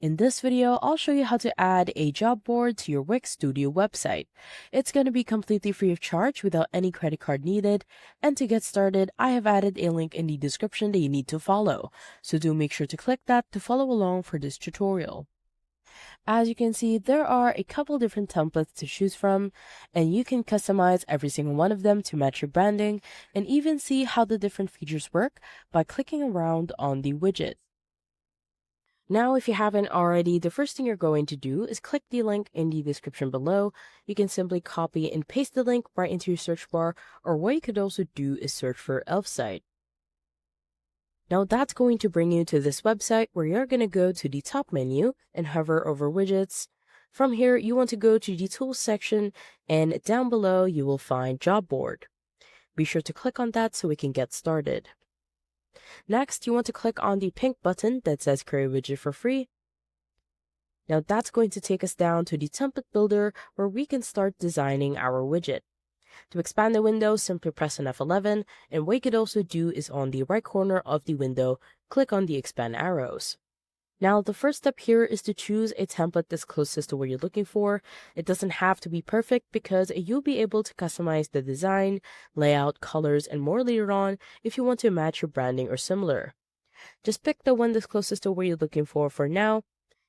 In this video, I'll show you how to add a job board to your Wix Studio website. It's going to be completely free of charge without any credit card needed. And to get started, I have added a link in the description that you need to follow. So do make sure to click that to follow along for this tutorial. As you can see, there are a couple different templates to choose from, and you can customize every single one of them to match your branding and even see how the different features work by clicking around on the widget. Now, if you haven't already, the first thing you're going to do is click the link in the description below. You can simply copy and paste the link right into your search bar, or what you could also do is search for elf site. Now that's going to bring you to this website where you're going to go to the top menu and hover over widgets. From here, you want to go to the tools section, and down below you will find job board. Be sure to click on that so we can get started. Next, you want to click on the pink button that says create widget for free. Now that's going to take us down to the template builder where we can start designing our widget. To expand the window, simply press on F11, and what you could also do is on the right corner of the window, click on the expand arrows. Now, the first step here is to choose a template that's closest to what you're looking for. It doesn't have to be perfect because you'll be able to customize the design, layout, colors, and more later on if you want to match your branding or similar. Just pick the one that's closest to what you're looking for now,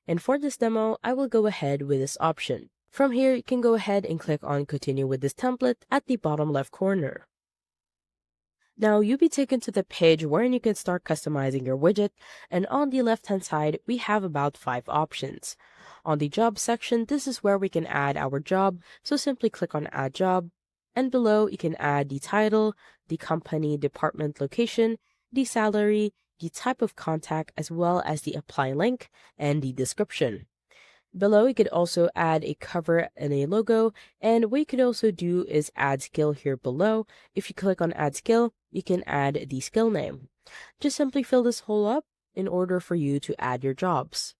and for this demo, I will go ahead with this option. From here, you can go ahead and click on Continue with this template at the bottom left corner. Now, you'll be taken to the page wherein you can start customizing your widget, and on the left-hand side, we have about 5 options. On the job section, this is where we can add our job, so simply click on Add Job, and below you can add the title, the company, department, location, the salary, the type of contact, as well as the apply link and the description. Below, you could also add a cover and a logo, and what you could also do is add skill here below. If you click on add skill, you can add the skill name. Just simply fill this hole up in order for you to add your jobs.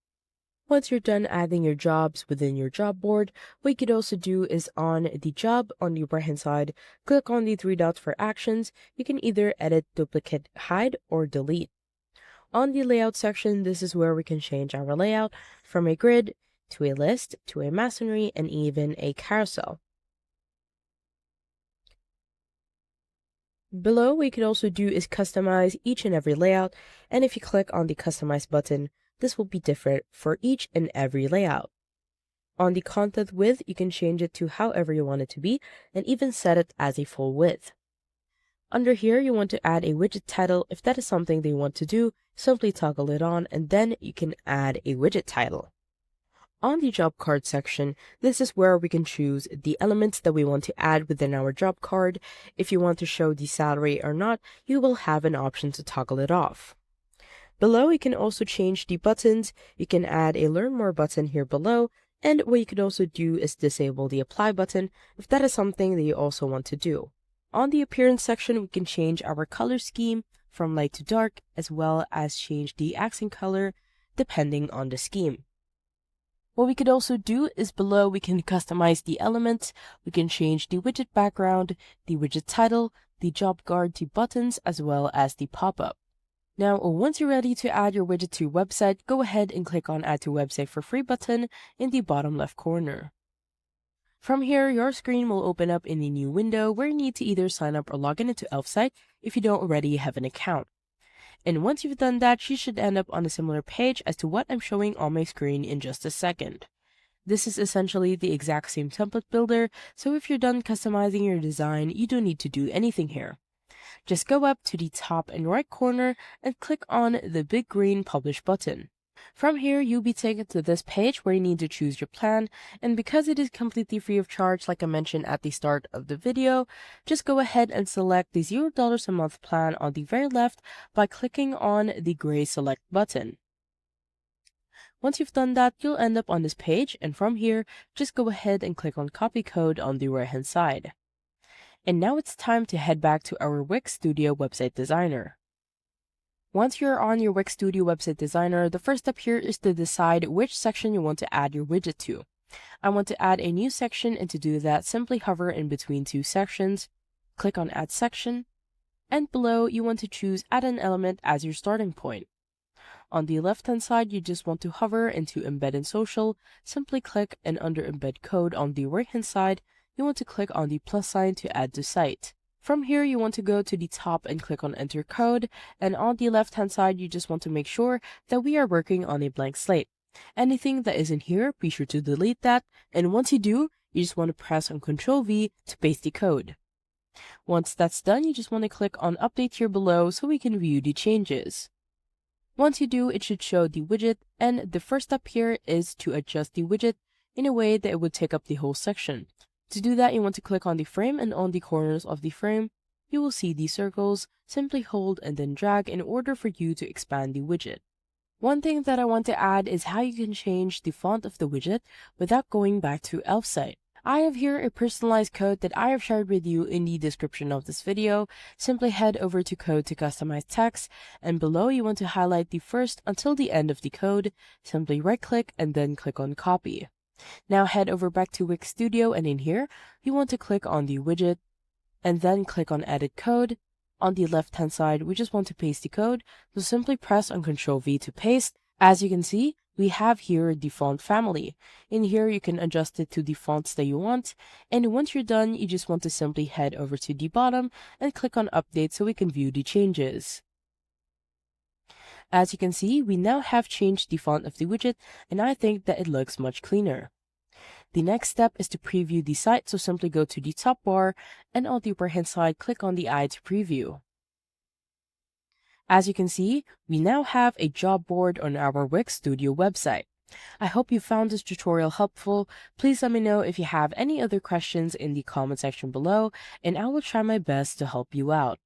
Once you're done adding your jobs within your job board, what you could also do is on the job on the right hand side, click on the 3 dots for actions. You can either edit, duplicate, hide, or delete. On the layout section, this is where we can change our layout from a grid to a list, to a masonry, and even a carousel. Below, what you can also do is customize each and every layout, and if you click on the Customize button, this will be different for each and every layout. On the content width, you can change it to however you want it to be, and even set it as a full width. Under here, you want to add a widget title. If that is something that you want to do, simply toggle it on, and then you can add a widget title. On the job card section, this is where we can choose the elements that we want to add within our job card. If you want to show the salary or not, you will have an option to toggle it off. Below, you can also change the buttons. You can add a Learn More button here below, and what you could also do is disable the Apply button if that is something that you also want to do. On the appearance section, we can change our color scheme from light to dark, as well as change the accent color depending on the scheme. What we could also do is below we can customize the elements. We can change the widget background, the widget title, the job card to buttons, as well as the pop-up. Now, once you're ready to add your widget to your website, go ahead and click on Add to Website for Free button in the bottom left corner. From here, your screen will open up in a new window where you need to either sign up or log in into Elfsight if you don't already have an account. And once you've done that, you should end up on a similar page as to what I'm showing on my screen in just a second. This is essentially the exact same template builder, so if you're done customizing your design, you don't need to do anything here. Just go up to the top and right corner and click on the big green Publish button. From here, you'll be taken to this page where you need to choose your plan, and because it is completely free of charge like I mentioned at the start of the video, just go ahead and select the $0 a month plan on the very left by clicking on the gray Select button. Once you've done that, you'll end up on this page, and from here, just go ahead and click on Copy Code on the right hand side. And now it's time to head back to our Wix Studio website designer. Once you're on your Wix Studio website designer, the first step here is to decide which section you want to add your widget to. I want to add a new section, and to do that, simply hover in between 2 sections, click on Add Section, and below you want to choose Add an Element as your starting point. On the left-hand side, you just want to hover into Embed and Social. Simply click, and under Embed Code on the right-hand side, you want to click on the plus sign to add to site. From here, you want to go to the top and click on Enter Code, and on the left-hand side, you just want to make sure that we are working on a blank slate. Anything that isn't here, be sure to delete that, and once you do, you just want to press on Ctrl V to paste the code. Once that's done, you just want to click on Update here below so we can view the changes. Once you do, it should show the widget, and the first step here is to adjust the widget in a way that it would take up the whole section. To do that, you want to click on the frame, and on the corners of the frame, you will see these circles. Simply hold and then drag in order for you to expand the widget. One thing that I want to add is how you can change the font of the widget without going back to Elf site. I have here a personalized code that I have shared with you in the description of this video. Simply head over to Code to customize text, and below you want to highlight the first until the end of the code. Simply right click and then click on Copy. Now head over back to Wix Studio, and in here, you want to click on the widget and then click on Edit Code. On the left hand side, we just want to paste the code, so simply press on Ctrl V to paste. As you can see, we have here the font family. In here, you can adjust it to the fonts that you want, and once you're done, you just want to simply head over to the bottom and click on Update so we can view the changes. As you can see, we now have changed the font of the widget, and I think that it looks much cleaner. The next step is to preview the site, so simply go to the top bar, and on the right hand side, click on the eye to preview. As you can see, we now have a job board on our Wix Studio website. I hope you found this tutorial helpful. Please let me know if you have any other questions in the comment section below, and I will try my best to help you out.